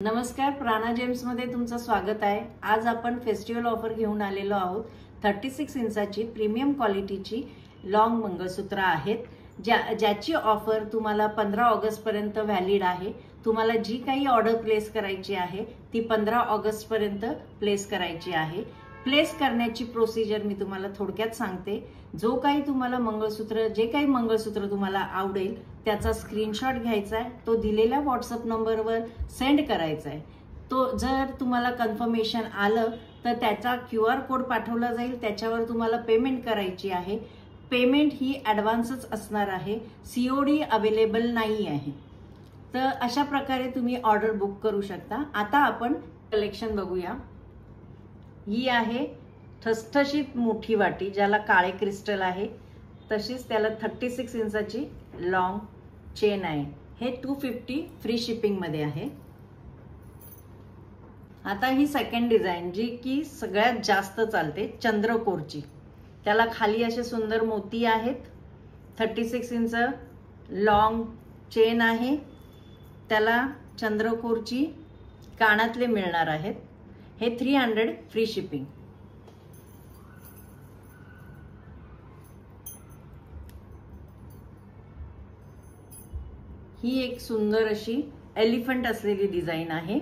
नमस्कार, प्राणा जेम्स मध्ये तुमचं स्वागत आहे। आज आपण फेस्टिवल ऑफर घेऊन आलेलो आहोत। 36 इंचाची प्रीमियम क्वालिटीची लॉंग मंगळसूत्र आहेत, ज्याची ऑफर तुम्हाला 15 ऑगस्ट पर्यंत व्हॅलिड आहे। तुम्हाला जी काही ऑर्डर प्लेस करायची आहे ती 15 ऑगस्ट पर्यंत प्लेस करायची आहे। प्लेस करण्याची प्रोसिजर मी तुम्हाला थोडक्यात सांगते। जो काही तुम्हाला मंगळसूत्र तुम्हाला आवडेल त्याचा स्क्रीनशॉट घ्यायचा आहे, तो दिलेल्या व्हॉट्सअप नंबरवर सेंड करायचा आहे। तो जर तुम्हाला कन्फर्मेशन आलं तर त्याचा QR कोड पाठवला जाईल, त्याच्यावर तुम्हाला पेमेंट करायची आहे। पेमेंट ही ॲडव्हान्सच असणार आहे, COD अवेलेबल नाही आहे। तर अशा प्रकारे तुम्ही ऑर्डर बुक करू शकता। आता आपण कलेक्शन बघूया। ही आहे ठसठशीत मोठी वाटी, ज्याला काळे क्रिस्टल आहे, तशीच त्याला 36 इंचाची लॉंग चेन आहे। हे 250 फ्री शिपिंग मध्ये आहे। आता ही सेकंड डिझाइन जी की सगळ्यात जास्त चालते, चंद्रकोरची। त्याला खाली असे सुंदर मोती आहेत, 36 इंच लॉंग चेन आहे, त्याला चंद्रकोरची कानातले मिळणार आहेत। हे 300 फ्री शिपिंग। ही एक सुंदर अशी एलिफंट असलेली डिझाइन आहे।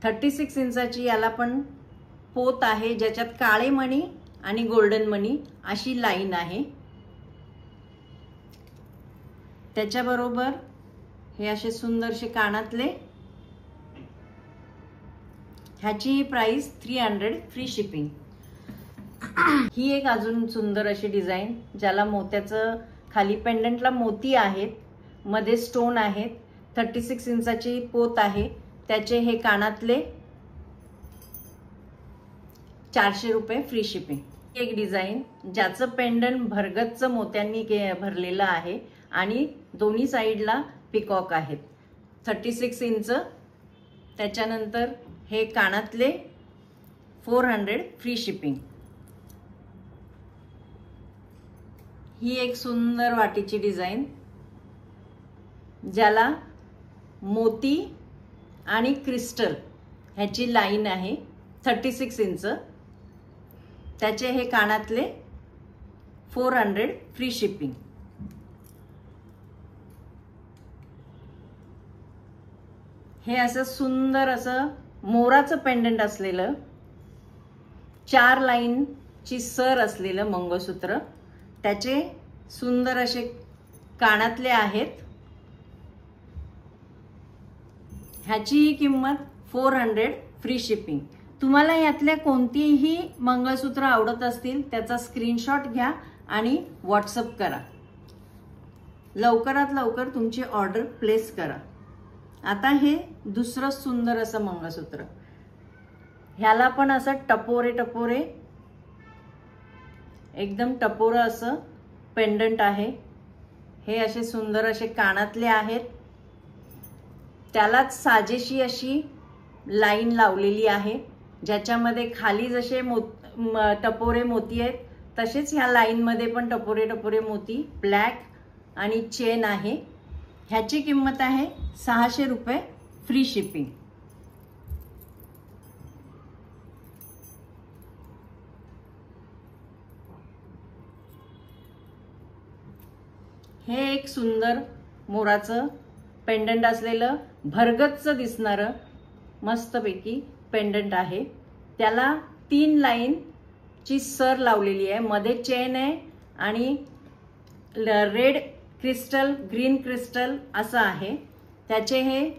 36 इंचाची याला पण पोत आहे, ज्याच्यात काळे मणी आणि गोल्डन मणी अशी लाईन आहे। त्याच्याबरोबर हे असे सुंदरसे कानातले। ह्याची प्राइस 300 फ्री शिपिंग। ही एक अजून सुंदर अशी डिझाइन, ज्याला मोत्याचं खाली पेंडंटला मोती आहेत, मध्ये स्टोन आहेत, 36 इंचाची पोत आहे, त्याचे हे कानातले 400 रुपये फ्री शिपिंग। एक डिझाइन ज्याचं पेंडंट भरगच्च मोत्यांनी भरलेलं आहे आणि दोन्ही साइडला पिकॉक आहेत, 36 इंच। त्याच्यानंतर हे कानातले 400 फ्री शिपिंग। ही एक सुंदर वाटीची डिझाइन, ज्याला मोती आणि क्रिस्टल ह्याची लाईन आहे, 36 इंच। त्याचे हे कानातले 400 फ्री शिपिंग। हे असं सुंदर असं मोराचं पेंडंट असलेलं 4 लाईनची सर असलेलं मंगळसूत्र, त्याचे सुंदर असे कानातले आहेत। ह्याची किंमत 400 फ्री शिपिंग। तुम्हाला यातल्या कोणतीही मंगळसूत्र आवडत असतील त्याचा स्क्रीनशॉट घ्या आणि व्हॉट्सअप करा। लवकरात लवकर तुमची ऑर्डर प्लेस करा। आता हे दुसरं सुंदर असं मंगळसूत्र, ह्याला पण असं टपोरे एकदम टपोरं असं पेंडंट आहे। हे असे सुंदर असे कानातले आहेत, त्यालाच साजेशी अशी लाईन लावलेली आहे, ज्याच्यामध्ये खाली जसे टपोरे मोती आहेत तसेच ह्या लाईन मध्ये पण टपोरे मोती, ब्लॅक आणि चेन आहे। ह्याची किंमत आहे 600 रुपये फ्री शिपिंग। हे एक सुंदर मोराचं पेंडंट असलेलं भरगच्च दिसणारं मस्तपैकी पेंडंट आहे। त्याला 3 लाईनची सर लावलेली आहे, मध्ये चेन आहे आणि रेड क्रिस्टल, ग्रीन क्रिस्टल असं आहे। त्याचे हे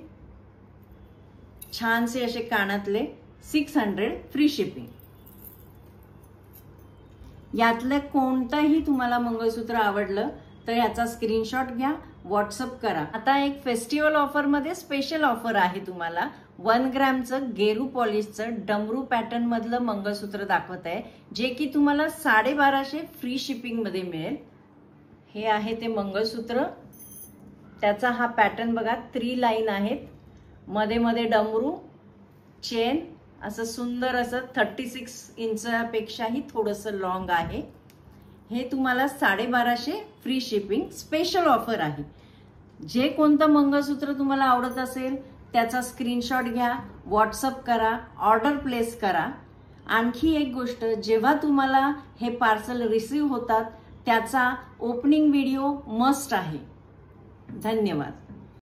छानसे असे कानातले 600 फ्री शिपिंग। यातलं कोणतंही तुम्हाला मंगळसूत्र आवडलं तर याचा स्क्रीनशॉट घ्या, व्हॉट्सअप करा। आता एक फेस्टिवल ऑफर मध्ये स्पेशल ऑफर आहे तुम्हाला। 1 ग्रॅमचं गेरू पॉलिशचं डमरू पॅटर्न मधलं मंगळसूत्र दाखवत आहे, जे की तुम्हाला 1250 फ्री शिपिंग मध्ये मिळेल। हे आहे ते मंगळसूत्र, त्याचा हा पॅटर्न बघा, 3 लाईन आहेत, मध्ये डमरू चेन, असं सुंदर असं 36 इंचापेक्षाही थोडंसं लॉंग आहे। हे तुम्हाला 1250 फ्री शिपिंग स्पेशल ऑफर आहे। जे कोणतं मंगळसूत्र तुम्हाला आवडत असेल त्याचा स्क्रीनशॉट घ्या, व्हॉट्सअप करा, ऑर्डर प्लेस करा. आणखी एक गोष्ट, जेव्हा तुम्हाला हे पार्सल रिसीव्ह होतात त्याचा ओपनिंग व्हिडिओ मस्ट आहे. धन्यवाद.